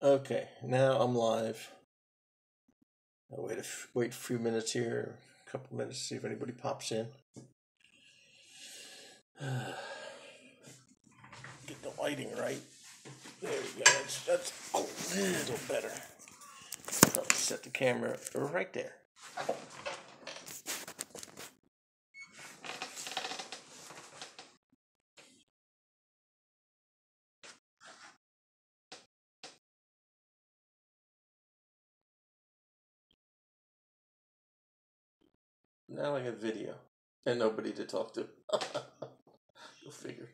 Okay, now I'm live. I'll wait a few minutes here, a couple minutes, see if anybody pops in. Get the lighting right. There we go. That's a little better. Probably set the camera right there. Now I have video and nobody to talk to. Go figure.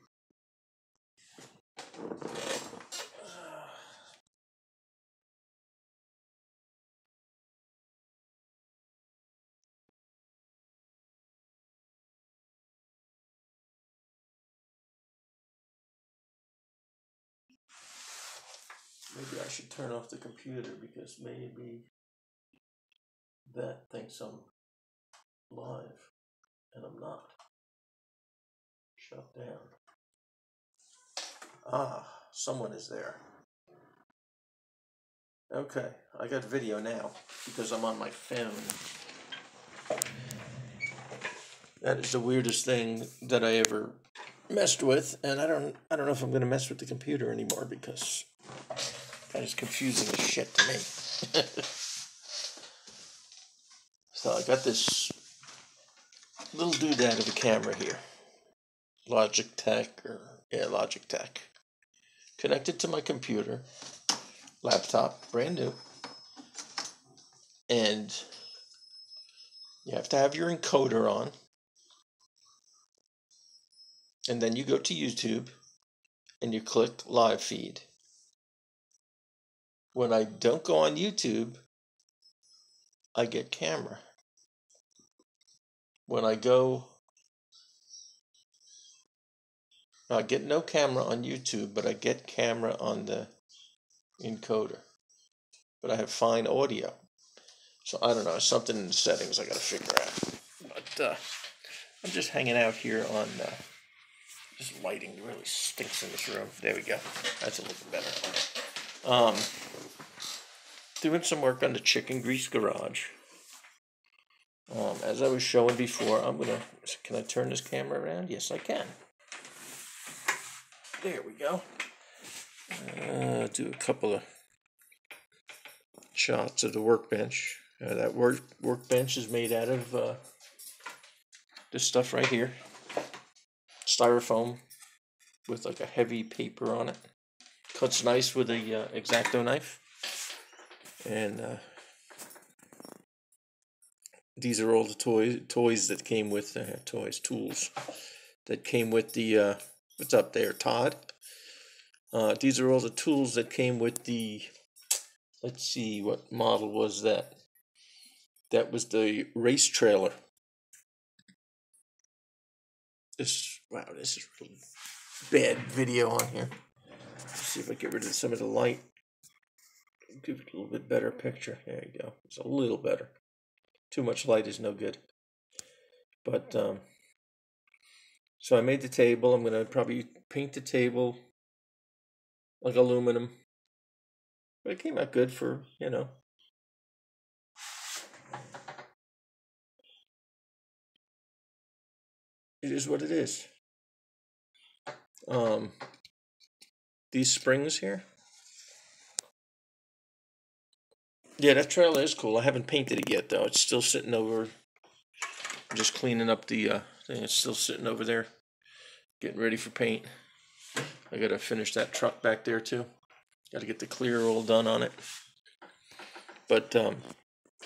Maybe I should turn off the computer because maybe that thinks I'm live and I'm not. Shut down. Ah, someone is there. Okay, I got video now because I'm on my phone. That is the weirdest thing that I ever messed with, and I don't know if I'm gonna mess with the computer anymore because that is confusing as shit to me. So I got this little doodad of a camera here, Logitech, connected to my computer, laptop, brand new, and you have to have your encoder on, and then you go to YouTube and you click live feed. When I don't go on YouTube, I get camera. When I get no camera on YouTube, but I get camera on the encoder. But I have fine audio. So I don't know, something in the settings I gotta figure out. But I'm just hanging out here on this lighting really stinks in this room. There we go. That's a little better. Doing some work on the chicken grease garage. As I was showing before, can I turn this camera around? Yes, I can. There we go. Do a couple of shots of the workbench. That workbench is made out of this stuff right here. Styrofoam with like a heavy paper on it. Cuts nice with a X-Acto knife. And these are all the toys that came with tools that came with the what's up there, Todd? These are all the tools that came with the, let's see, what model was that? That was the race trailer. This is really bad video on here. Let's see if I get rid of some of the light. Give it a little bit better picture. There you go. It's a little better. Too much light is no good. But so I made the table. I'm gonna probably paint the table like aluminum. But it came out good for, it is what it is. These springs here. Yeah, that trailer is cool. I haven't painted it yet though. It's still sitting over. I'm just cleaning up the thing. It's still sitting over there, getting ready for paint. I gotta finish that truck back there too. Gotta get the clear all done on it. But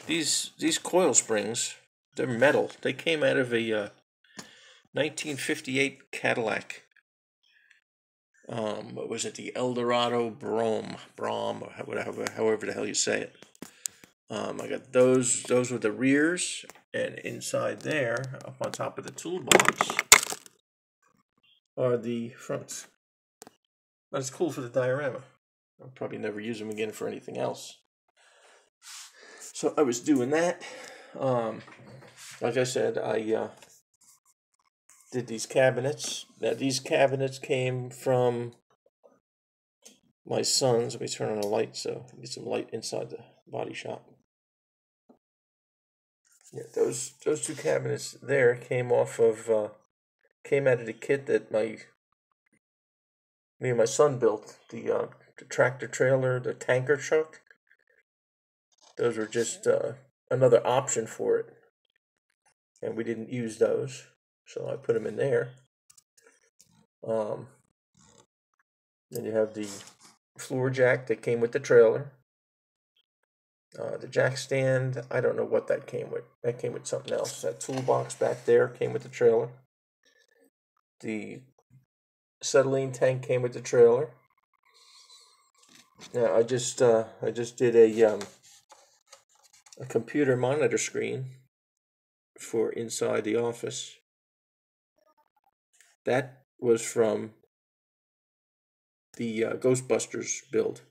these coil springs, they're metal. They came out of a 1958 Cadillac. What was it? The Eldorado Brom, or however the hell you say it. I got those. Those were the rears, and inside there, up on top of the toolbox, are the fronts. That's cool for the diorama. I'll probably never use them again for anything else. So I was doing that. Like I said, I did these cabinets. Now these cabinets came from my son's. Let me turn on the light so we get some light inside the body shop. Yeah, those two cabinets there came out of the kit that me and my son built. The tractor trailer, the tanker truck. Those were just another option for it, and we didn't use those, so I put them in there. Then you have the floor jack that came with the trailer. The jack stand, I don't know what that came with. That came with something else. That toolbox back there came with the trailer. The acetylene tank came with the trailer. Now I just did a computer monitor screen for inside the office. That was from the Ghostbusters build.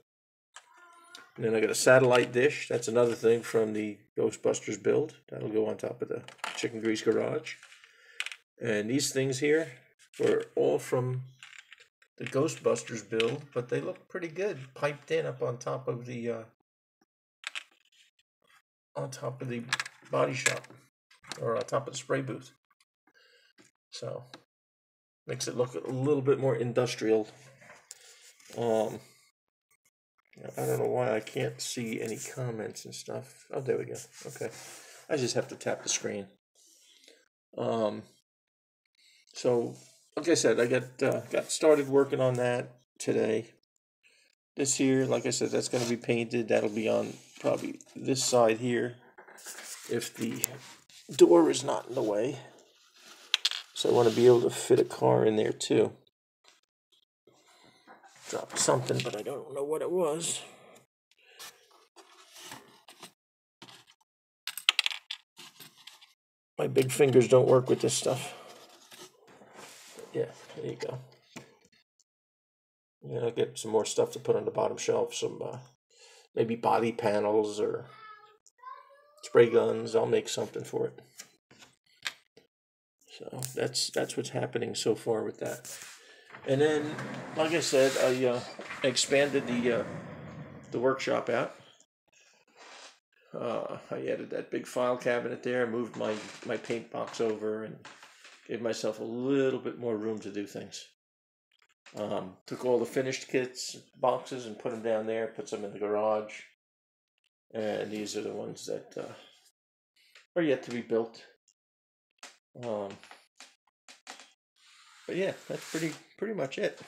And then I got a satellite dish. That's another thing from the Ghostbusters build. That'll go on top of the chicken grease garage. And these things here were all from the Ghostbusters build, but they look pretty good, piped in up on top of the body shop, or on top of the spray booth. So makes it look a little bit more industrial. I don't know why I can't see any comments and stuff. Oh, there we go. Okay. I just have to tap the screen. So, like I said, I got started working on that today. This here, like I said, that's going to be painted. That'll be on probably this side here, if the door is not in the way. So I want to be able to fit a car in there too. Dropped something, but I don't know what it was. My big fingers don't work with this stuff. Yeah, there you go. Yeah, I'll get some more stuff to put on the bottom shelf. Some maybe body panels or spray guns. I'll make something for it. So that's what's happening so far with that. And then, like I said, I expanded the workshop out. I added that big file cabinet there, moved my paint box over, and gave myself a little bit more room to do things. Took all the finished kits, boxes, and put them down there, put some in the garage. And these are the ones that are yet to be built. But yeah, that's pretty much it.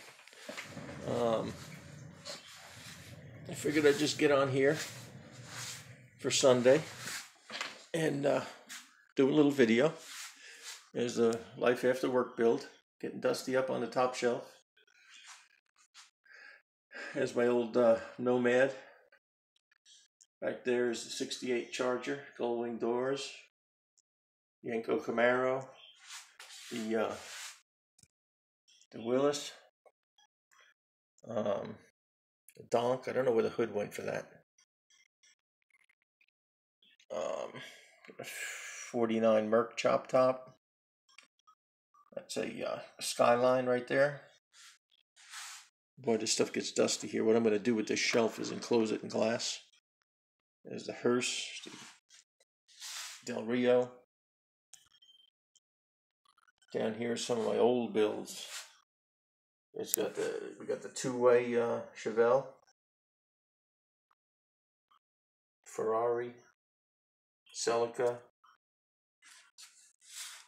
I figured I'd just get on here for Sunday and do a little video. There's the Life After Work build, getting dusty up on the top shelf. There's my old Nomad. Back there is the 68 Charger, gold wing doors, Yenko Camaro, the Willis, the Donk. I don't know where the hood went for that. 49 Merc chop top. That's a Skyline right there. Boy, this stuff gets dusty here. What I'm going to do with this shelf is enclose it in glass. There's the Hearse, the Del Rio. Down here are some of my old builds. We got the two-way Chevelle, Ferrari, Celica.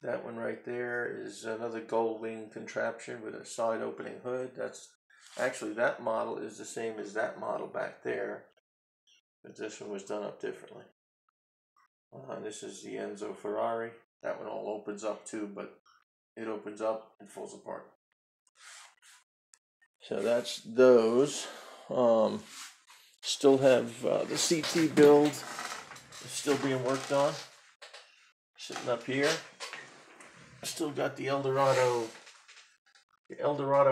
That one right there is another gold wing contraption with a side opening hood. That's actually, that model is the same as that model back there, but this one was done up differently. This is the Enzo Ferrari. That one all opens up too, but it opens up and falls apart. So that's those. Still have the CT build still being worked on. Sitting up here. Still got the Eldorado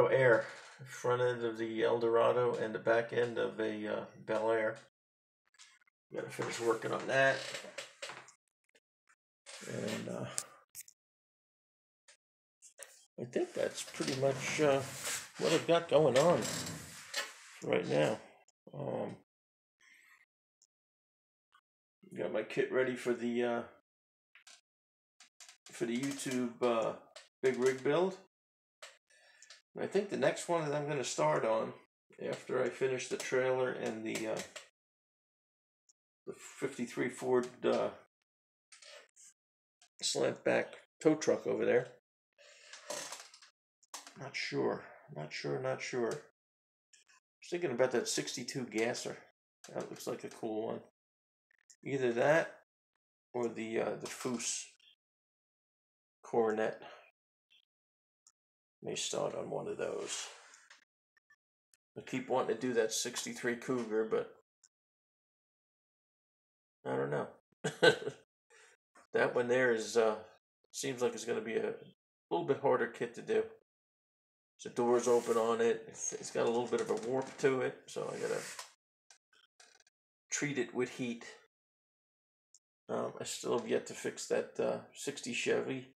Air. Front end of the Eldorado and the back end of a Bel Air. Got to finish working on that. And I think that's pretty much what I've got going on. right now. Got my kit ready for the YouTube big rig build. And I think the next one that I'm going to start on after I finish the trailer and the 53 Ford slant back tow truck over there. Not sure. I was thinking about that 62 gasser. That looks like a cool one. Either that or the Foose Coronet. May start on one of those. I keep wanting to do that 63 Cougar, but I don't know. That one there is seems like it's going to be a little bit harder kit to do. The doors open on it. It's got a little bit of a warp to it, so I gotta treat it with heat. I still have yet to fix that 60 Chevy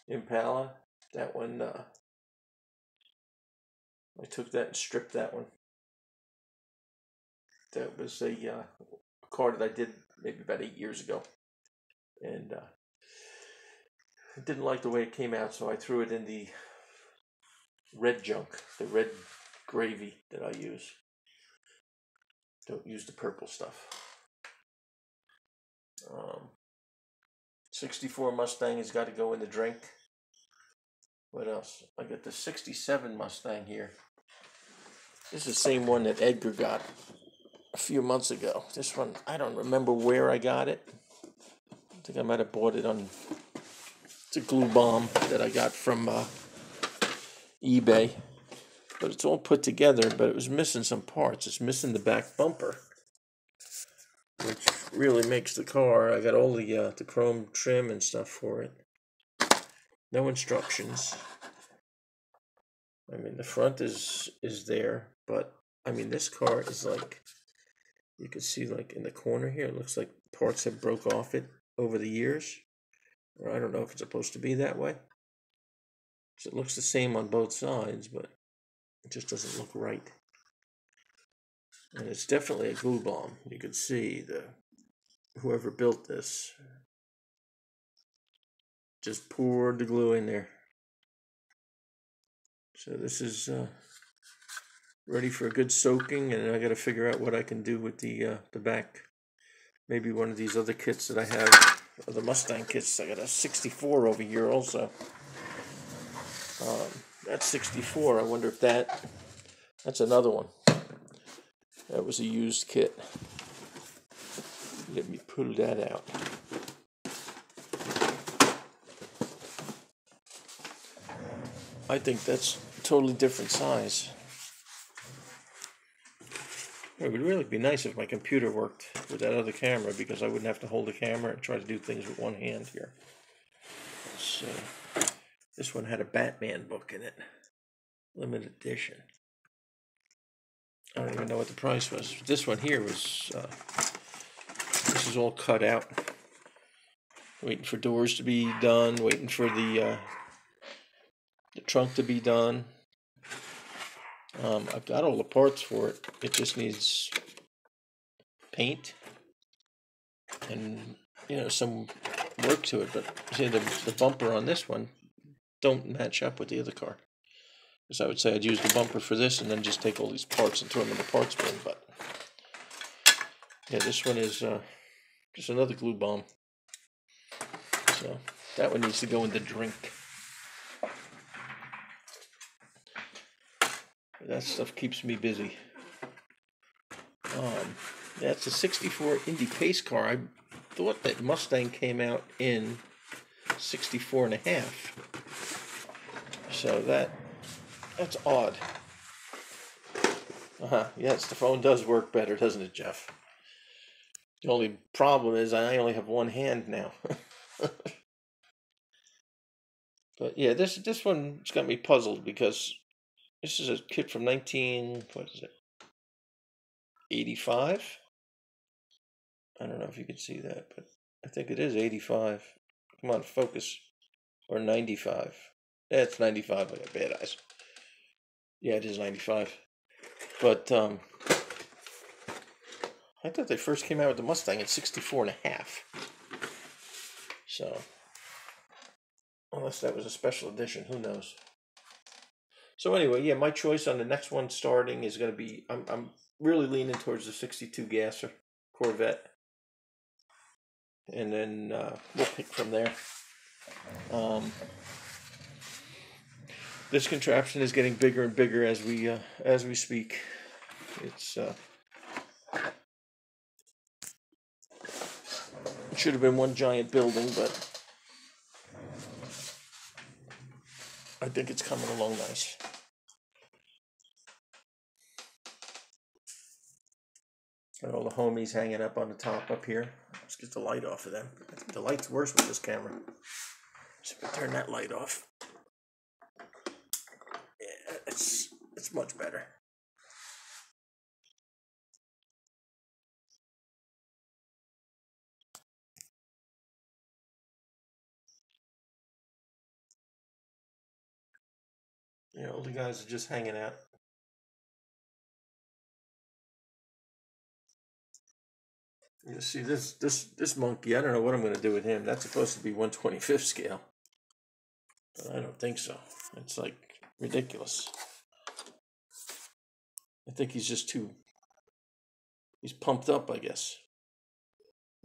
Impala. That one, I took that and stripped that one. That was a car that I did maybe about 8 years ago. And I didn't like the way it came out, so I threw it in the red junk, the red gravy that I use. Don't use the purple stuff. 64 Mustang has got to go in the drink. What else? I got the 67 Mustang here. This is the same one that Edgar got a few months ago. This one, I don't remember where I got it. I think I might have bought it on, it's a glue bomb that I got from eBay. But it's all put together, but it was missing some parts. It's missing the back bumper, which really makes the car. I got all the chrome trim and stuff for it. No instructions. I mean, the front is there, but I mean, this car is like, you can see like in the corner here, it looks like parts have broke off it over the years. Or I don't know if it's supposed to be that way. So it looks the same on both sides, but it just doesn't look right. And it's definitely a glue bomb. You can see whoever built this just poured the glue in there. So this is ready for a good soaking, and I got to figure out what I can do with the back. Maybe one of these other kits that I have, or the Mustang kits. I got a 64 over here also. That's 64. I wonder if that's another one. That was a used kit. Let me pull that out. I think that's a totally different size. It would really be nice if my computer worked with that other camera, because I wouldn't have to hold the camera and try to do things with one hand here. So, this one had a Batman book in it. Limited edition. I don't even know what the price was. This one here was, this is all cut out. Waiting for doors to be done, waiting for the trunk to be done. I've got all the parts for it. It just needs paint and, some work to it. But see, the bumper on this one don't match up with the other car. Because I would say I'd use the bumper for this and then just take all these parts and throw them in the parts bin. But yeah, this one is just another glue bomb. So that one needs to go in the drink. That stuff keeps me busy. That's a 64 Indy pace car. I thought that Mustang came out in 64 and a half. So that's odd. Yes, the phone does work better, doesn't it, Jeff? The only problem is I only have one hand now. But yeah, this one's got me puzzled, because this is a kit from 85? I don't know if you can see that, but I think it is 85. Come on, focus. Or 95. Yeah, it's 95. I got bad eyes. Yeah, it is 95. But I thought they first came out with the Mustang at 64.5. So, unless that was a special edition, who knows? So anyway, yeah, my choice on the next one starting is going to be, I'm really leaning towards the 62 gasser Corvette. And then we'll pick from there. This contraption is getting bigger and bigger as we speak. It's it should have been one giant building, but I think it's coming along nice. Got all the homies hanging up on the top up here. Let's get the light off of them. I think the light's worse with this camera. So if I turn that light off, yeah, it's much better. Yeah, all the guys are just hanging out. You see this monkey, I don't know what I'm going to do with him. That's supposed to be 1/25 scale. But I don't think so. It's like ridiculous. I think he's just he's pumped up, I guess.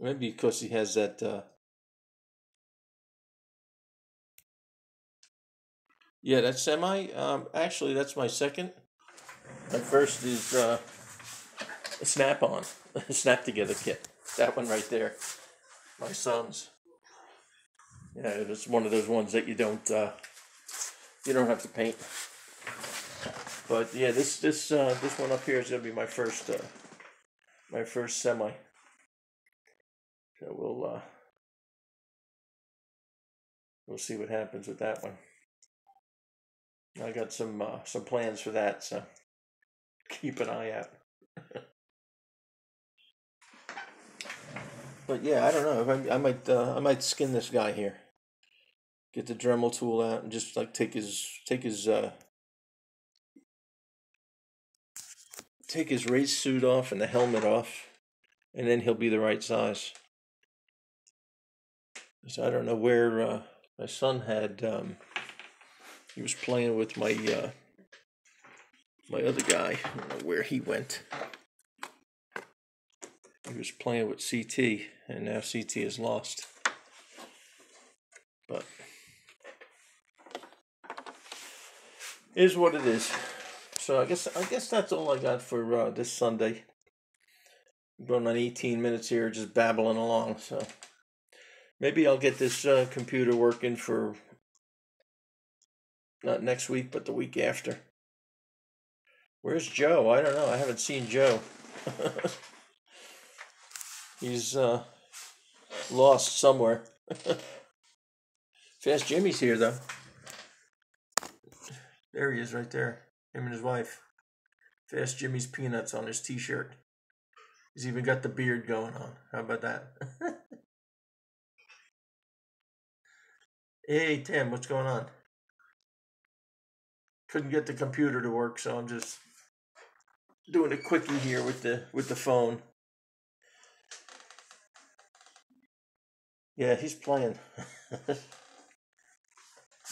Maybe because he has that, yeah, that semi, actually that's my second. My first is a Snap-on, Snap Together kit. That one right there, my son's. Yeah, it's one of those ones that you don't have to paint. But yeah, this one up here is gonna be my first semi. So we'll see what happens with that one. I got some plans for that, so keep an eye out. But yeah, I don't know. I might skin this guy here. Get the Dremel tool out and just like take his race suit off and the helmet off, and then he'll be the right size. So I don't know where my son had. He was playing with my my other guy. I don't know where he went. He was playing with CT, and now CT is lost. But it is what it is. So I guess that's all I got for this Sunday. I'm going on 18 minutes here, just babbling along. So maybe I'll get this computer working for not next week, but the week after. Where's Joe? I don't know. I haven't seen Joe. He's lost somewhere. Fast Jimmy's here, though. There he is right there. Him and his wife. Fast Jimmy's Peanuts on his t-shirt. He's even got the beard going on. How about that? Hey, Tim, what's going on? Couldn't get the computer to work, so I'm just doing a quickie here with the phone. Yeah, he's playing.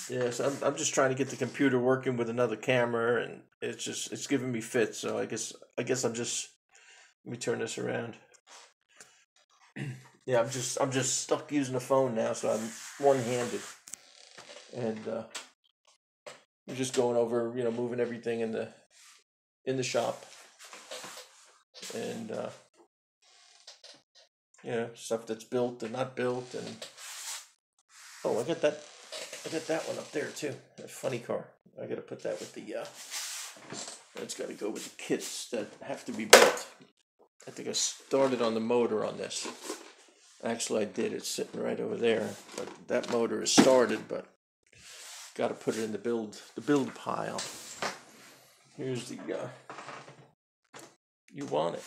Yes, I'm just trying to get the computer working with another camera, and it's giving me fits. So I guess I'm just, let me turn this around. Yeah, I'm just stuck using the phone now, so I'm one-handed, and I'm just going over, moving everything in the shop, and stuff that's built and not built, and oh, I got that one up there too. That funny car. I got to put that with the. That's got to go with the kits that have to be built. I think I started on the motor on this. Actually, I did. It's sitting right over there. But that motor is started, but got to put it in the build pile. Here's the. You want it?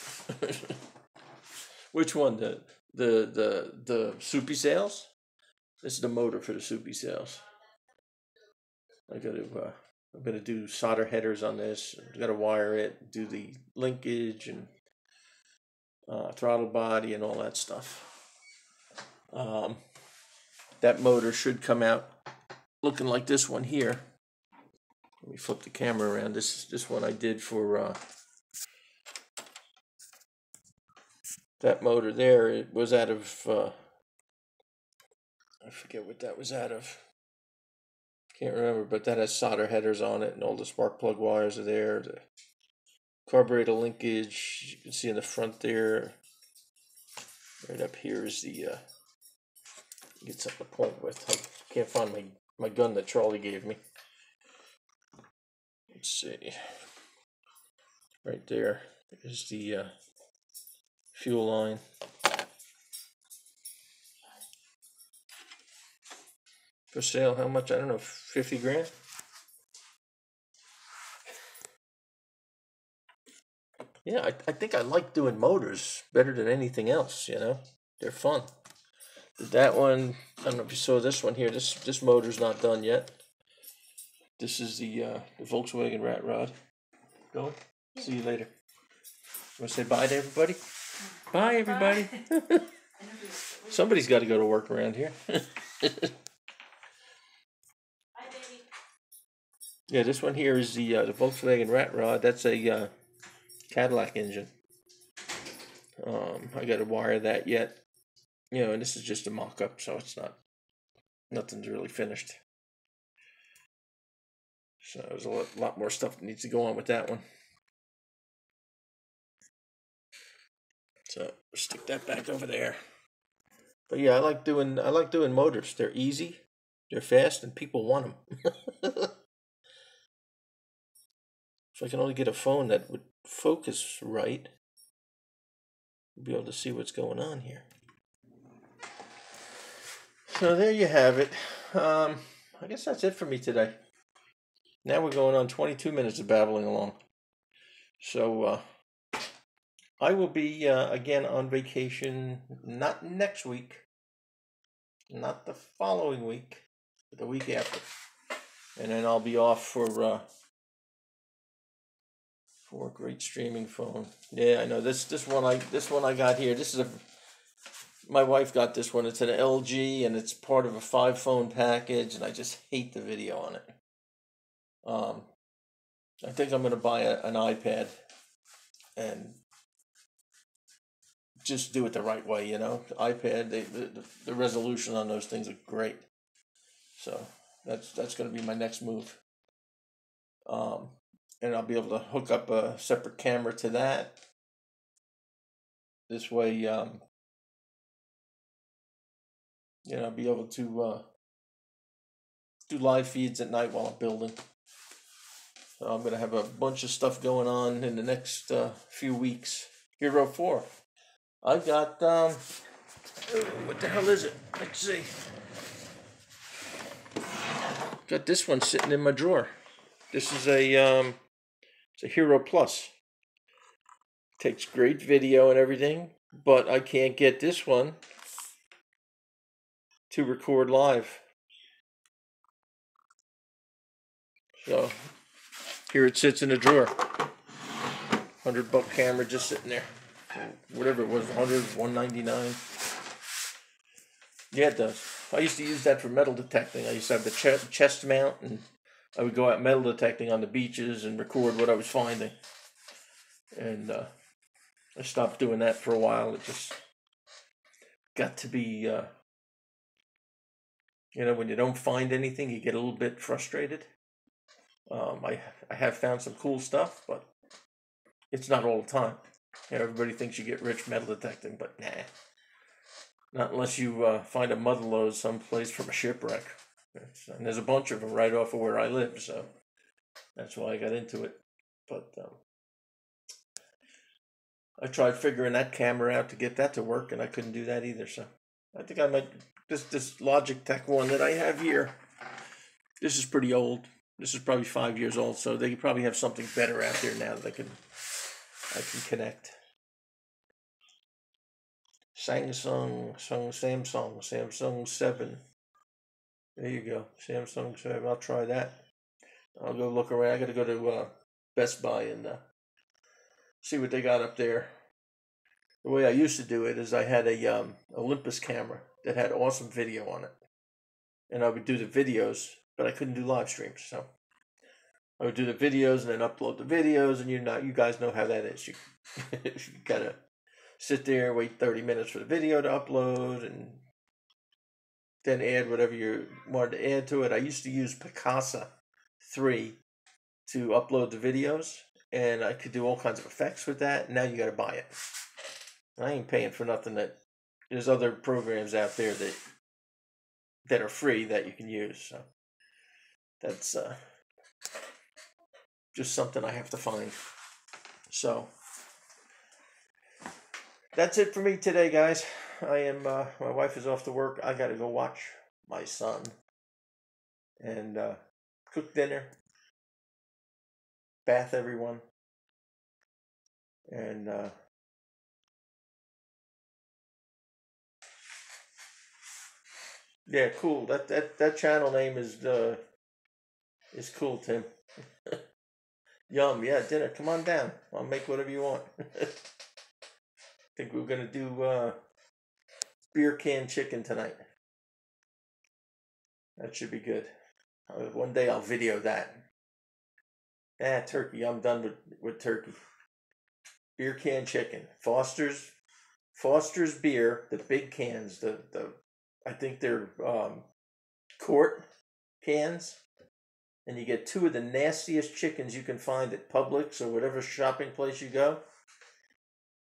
Which one? The Soupy Sales? This is the motor for the Soupy Sales. I I'm going to do solder headers on this. I've got to wire it, do the linkage and throttle body and all that stuff. That motor should come out looking like this one here. Let me flip the camera around. This one I did for that motor there. It was out of I forget what that was out of. Can't remember, but that has solder headers on it, and all the spark plug wires are there. The carburetor linkage, you can see in the front there. Right up here is the get something to point with. I can't find my gun that Charlie gave me. Let's see. Right there is the fuel line. For sale, how much? I don't know, 50 grand? Yeah, I think I like doing motors better than anything else, you know? They're fun. That one, I don't know if you saw this one here. This motor's not done yet. This is the Volkswagen Rat Rod. Going? Yeah. See you later. Want to say bye to everybody? Bye, everybody. Bye. Somebody's got to go to work around here. Yeah, this one here is the Volkswagen Rat Rod. That's a Cadillac engine. I got to wire that yet. You know, and this is just a mock-up, so it's nothing's really finished. So there's a lot more stuff that needs to go on with that one. So stick that back over there. But yeah, I like doing motors. They're easy, they're fast, and people want them. If I can only get a phone that would focus right, I'll be able to see what's going on here. So there you have it. I guess that's it for me today. Now we're going on 22 minutes of babbling along. So I will be again on vacation, not next week, not the following week, but the week after. And then I'll be off for a great streaming phone. Yeah, I know this one I got here. This is my wife got this one. It's an LG and it's part of a 5-phone package, and I just hate the video on it. I think I'm gonna buy an iPad and just do it the right way, you know. iPad, the resolution on those things are great. So that's gonna be my next move. And I'll be able to hook up a separate camera to that. This way, you know, I'll be able to do live feeds at night while I'm building. So I'm gonna have a bunch of stuff going on in the next few weeks. Hero 4. I've got what the hell is it? Let's see. Got this one sitting in my drawer. This is it's a Hero Plus. Takes great video and everything, but I can't get this one to record live. So here it sits in a drawer. $100 camera just sitting there. Whatever it was, $199. Yeah, it does. I used to use that for metal detecting. I used to have the chest mount, and I would go out metal detecting on the beaches and record what I was finding. And I stopped doing that for a while. It just got to be, you know, when you don't find anything, you get a little bit frustrated. I have found some cool stuff, but it's not all the time. You know, everybody thinks you get rich metal detecting, but nah. Not unless you find a motherlode someplace from a shipwreck. And there's a bunch of them right off of where I live, so that's why I got into it. But I tried figuring that camera out to get that to work, and I couldn't do that either. So I think I might this Logitech one that I have here. This is pretty old. This is probably 5 years old, so they probably have something better out there now that I can connect. Samsung 7. There you go, Samsung 7. I'll try that. I'll go look around. I got to go to Best Buy and see what they got up there. The way I used to do it is I had a Olympus camera that had awesome video on it, and I would do the videos, but I couldn't do live streams. So I would do the videos and then upload the videos, and you guys know how that is. You gotta sit there, wait 30 minutes for the video to upload, and then add whatever you wanted to add to it. I used to use Picasa 3 to upload the videos, and I could do all kinds of effects with that. Now you got to buy it. I ain't paying for nothing. That there's other programs out there that are free that you can use. So that's just something I have to find. So that's it for me today, guys. I am my wife is off to work. I got to go watch my son and cook dinner, bath everyone, and yeah, cool. That channel name is cool, Tim. Yum, yeah, dinner. Come on down. I'll make whatever you want. Think we're gonna do beer can chicken tonight. That should be good. One day I'll video that. Turkey. I'm done with turkey. Beer can chicken. Foster's beer. The big cans. The I think they're quart cans. And you get 2 of the nastiest chickens you can find at Publix or whatever shopping place you go.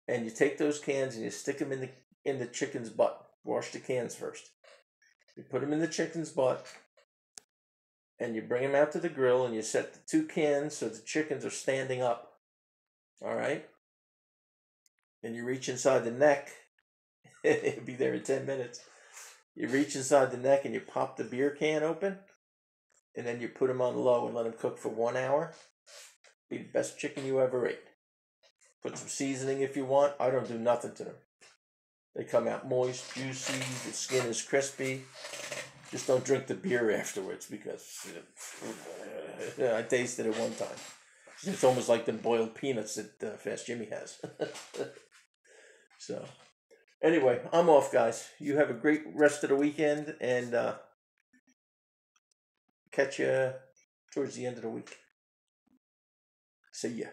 And you take those cans and you stick them in the chicken's butt. Wash the cans first. You put them in the chicken's butt, and you bring them out to the grill, and you set the 2 cans so the chickens are standing up. All right? And you reach inside the neck. It'll be there in 10 minutes. You reach inside the neck and you pop the beer can open, and then you put them on low and let them cook for 1 hour. Be the best chicken you ever ate. Put some seasoning if you want. I don't do nothing to them. They come out moist, juicy, the skin is crispy. Just don't drink the beer afterwards because I tasted it one time. It's almost like them boiled peanuts that Fast Jimmy has. So, anyway, I'm off, guys. You have a great rest of the weekend, and catch you towards the end of the week. See ya.